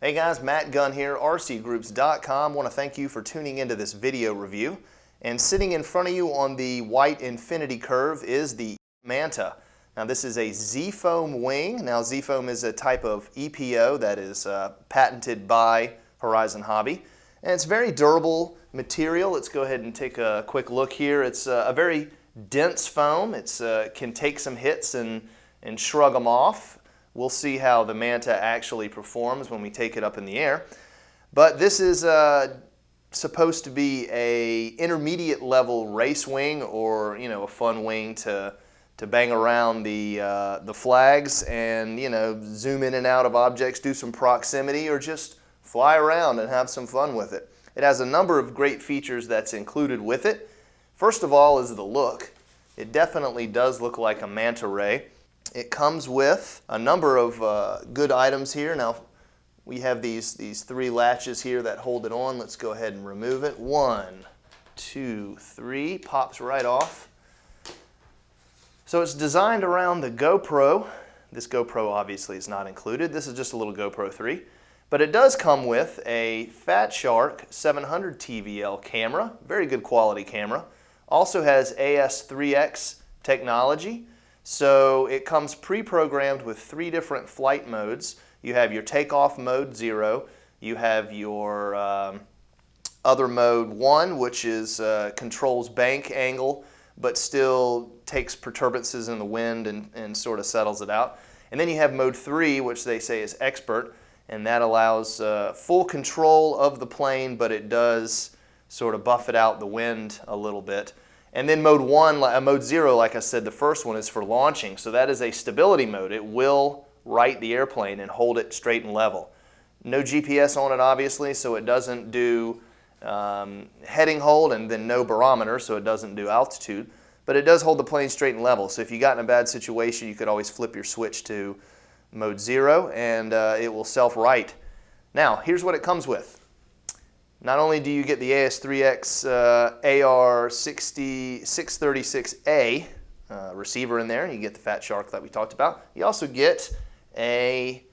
Hey guys, Matt Gunn here, RCGroups.com. I want to thank you for tuning into this video review. And sitting in front of you on the white infinity curve is the Manta. Now this is a Z-foam wing. Now Z-foam is a type of EPO that is patented by Horizon Hobby. And it's very durable material. Let's go ahead and take a quick look here. It's a very dense foam. It can take some hits and shrug them off. We'll see how the Manta actually performs when we take it up in the air. But this is supposed to be a intermediate level race wing, or a fun wing to bang around the flags and zoom in and out of objects, do some proximity, or just fly around and have some fun with it. It has a number of great features that's included with it. First of all is the look. It definitely does look like a manta ray. It comes with a number of good items here. Now we have these three latches here that hold it on. Let's go ahead and remove it. 1, 2, 3, pops right off. So it's designed around the GoPro. This GoPro obviously is not included. This is just a little GoPro 3. But it does come with a Fat Shark 700 TVL camera, very good quality camera. Also has AS3X technology. So it comes pre-programmed with 3 different flight modes. You have your takeoff mode 0, you have your other mode 1, which is controls bank angle, but still takes perturbances in the wind and sort of settles it out. And then you have mode 3, which they say is expert, and that allows full control of the plane, but it does sort of buff it out the wind a little bit. And then mode 0, like I said, the first one is for launching. So that is a stability mode. It will right the airplane and hold it straight and level. No GPS on it, obviously, so it doesn't do heading hold, and then no barometer, so it doesn't do altitude. But it does hold the plane straight and level. So if you got in a bad situation, you could always flip your switch to mode 0, and it will self-right. Now, here's what it comes with. Not only do you get the AS3X AR636A receiver in there, you get the Fat Shark that we talked about. You also get a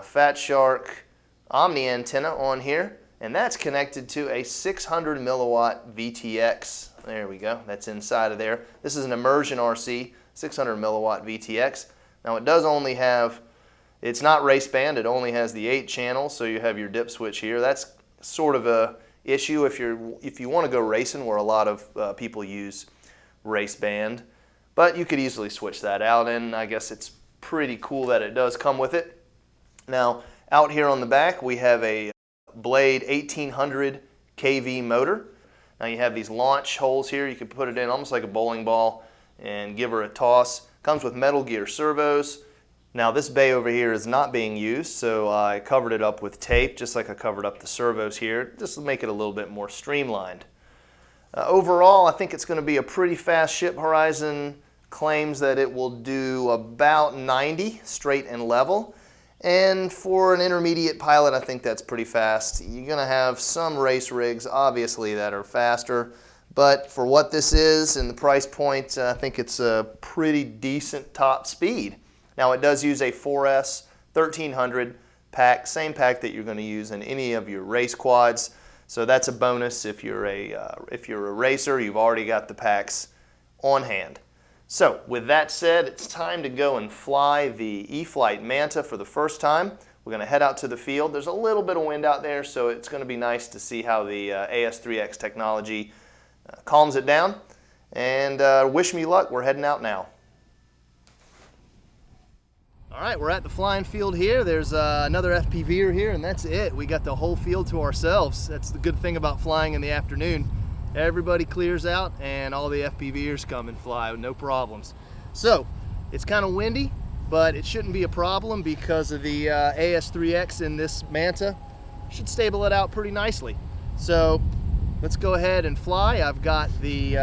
Fat Shark Omni antenna on here, and that's connected to a 600 milliwatt VTX. There we go, that's inside of there. This is an immersion RC, 600 milliwatt VTX. Now it does only have, it's not race band, it only has the 8 channels, so you have your dip switch here. That's sort of a issue if you want to go racing, where a lot of people use race band, but you could easily switch that out, and I guess it's pretty cool that it does come with it. Now out here on the back we have a Blade 1800 kV motor. Now you have these launch holes here. You can put it in almost like a bowling ball and give her a toss. Comes with Metal Gear servos. Now this bay over here is not being used, so I covered it up with tape, just like I covered up the servos here, just to make it a little bit more streamlined. Overall, I think it's going to be a pretty fast ship. Horizon claims that it will do about 90 straight and level, and for an intermediate pilot, I think that's pretty fast. You're going to have some race rigs, obviously, that are faster, but for what this is and the price point, I think it's a pretty decent top speed. Now it does use a 4S 1300 pack, same pack that you're going to use in any of your race quads. So that's a bonus if you're a racer. You've already got the packs on hand. So with that said, it's time to go and fly the e-flite Manta for the first time. We're going to head out to the field. There's a little bit of wind out there, so it's going to be nice to see how the AS3X technology calms it down. And wish me luck. We're heading out now. All right, we're at the flying field here. There's another FPVer here, and that's it. We got the whole field to ourselves. That's the good thing about flying in the afternoon. Everybody clears out, and all the FPVers come and fly, no problems. So, it's kind of windy, but it shouldn't be a problem because of the AS3X in this Manta. Should stable it out pretty nicely. So, let's go ahead and fly. I've got the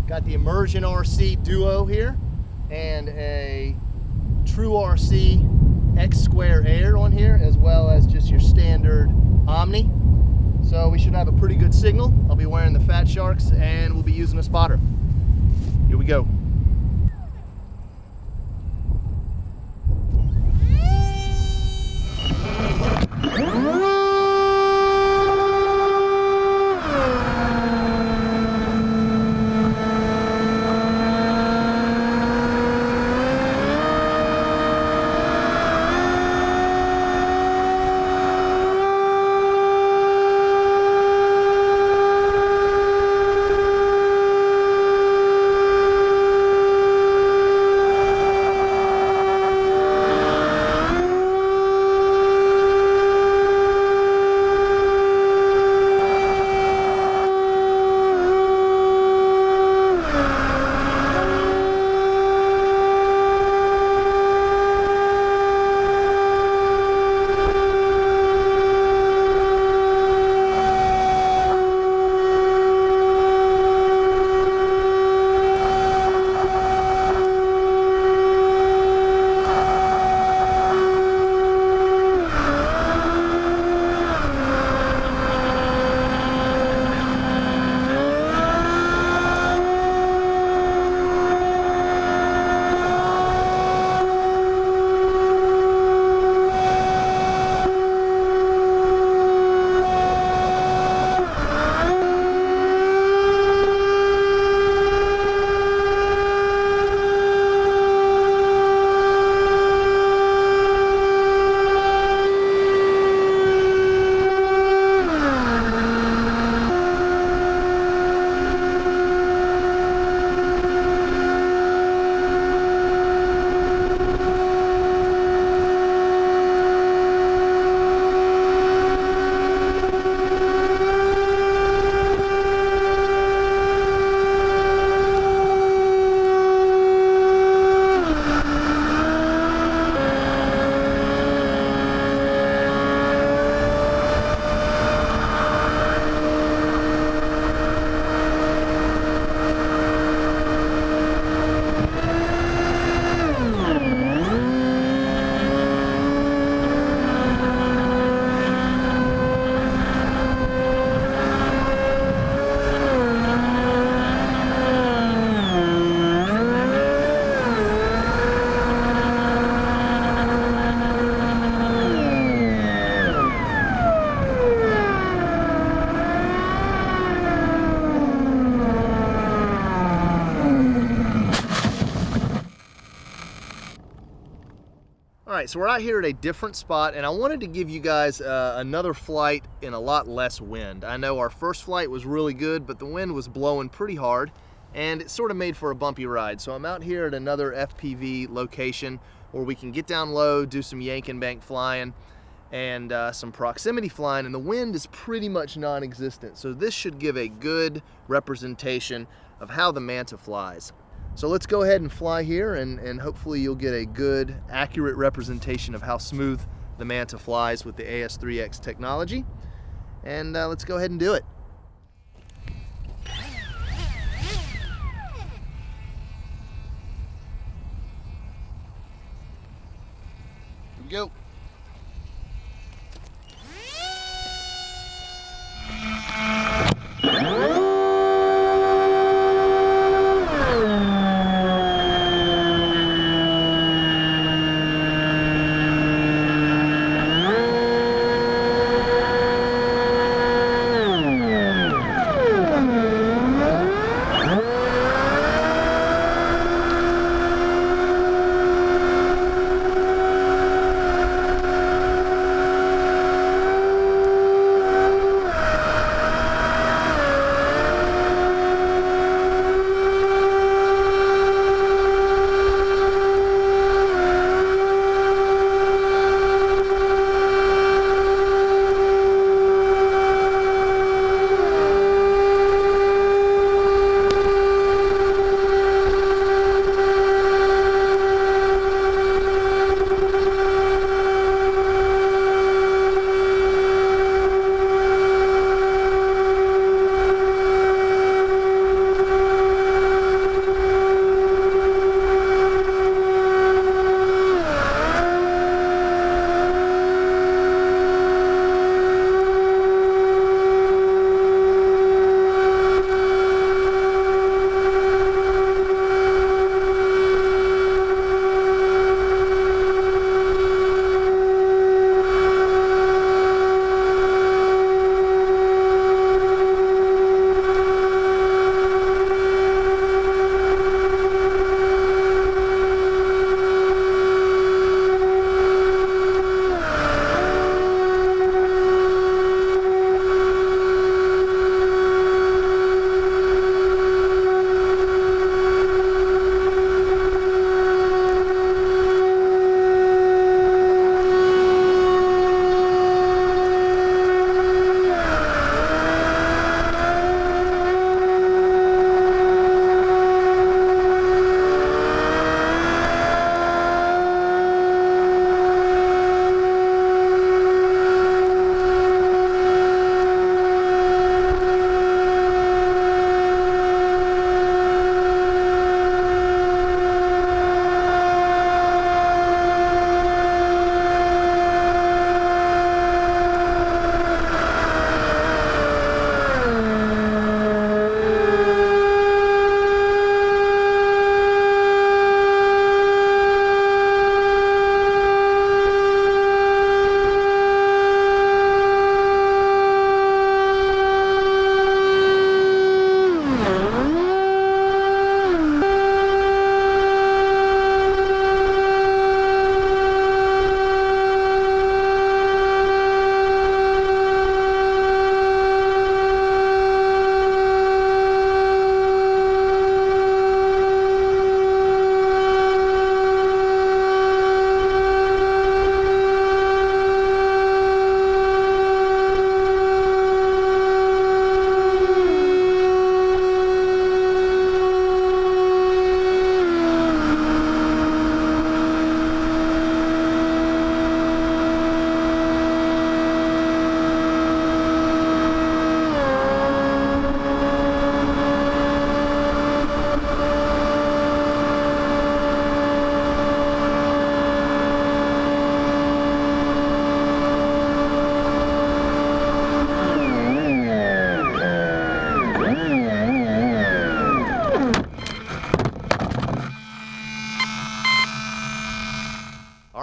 Immersion RC Duo here, and a True RC X Square Air on here, as well as just your standard Omni. So we should have a pretty good signal. I'll be wearing the Fat Sharks, and we'll be using a spotter. Here we go. right, so we're out here at a different spot, and I wanted to give you guys another flight in a lot less wind. I know our first flight was really good, but the wind was blowing pretty hard, and it sort of made for a bumpy ride. So I'm out here at another FPV location where we can get down low, do some yank and bank flying, and some proximity flying, and the wind is pretty much non-existent. So this should give a good representation of how the Manta flies. So let's go ahead and fly here, and hopefully you'll get a good, accurate representation of how smooth the Manta flies with the AS3X technology. And let's go ahead and do it. Here we go.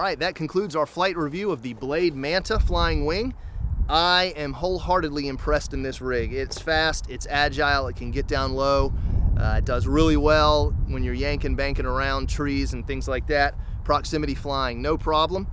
right, that concludes our flight review of the Blade Manta flying wing. I am wholeheartedly impressed in this rig. It's fast, it's agile, it can get down low. It does really well when you're yanking, banking around trees and things like that. proximity flying, no problem.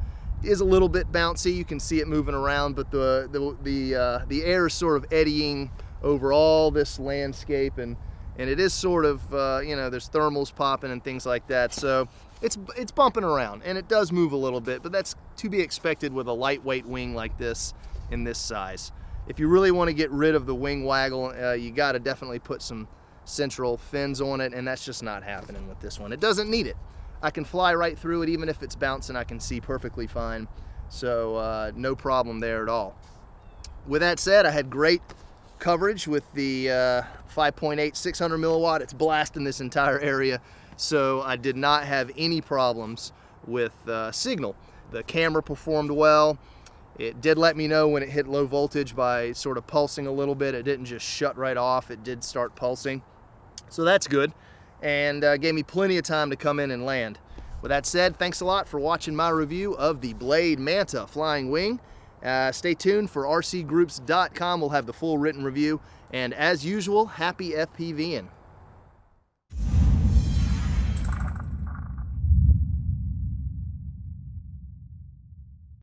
It is a little bit bouncy, you can see it moving around, but the air is sort of eddying over all this landscape, and it is sort of, you know, there's thermals popping and things like that, so it's bumping around, and it does move a little bit, but that's to be expected with a lightweight wing like this in this size. If you really want to get rid of the wing waggle, you got to definitely put some central fins on it, and that's just not happening with this one. It doesn't need it. I can fly right through it, even if it's bouncing, I can see perfectly fine, so no problem there at all. With that said, I had great coverage with the 5.8 600 milliwatt. It's blasting this entire area, so I did not have any problems with signal. The camera performed well. It did let me know when it hit low voltage by sort of pulsing a little bit. It didn't just shut right off, it did start pulsing, so that's good, and gave me plenty of time to come in and land. With that said, thanks a lot for watching my review of the Blade Manta flying wing. Stay tuned for RCGroups.com. We'll have the full written review. And as usual, happy FPVing.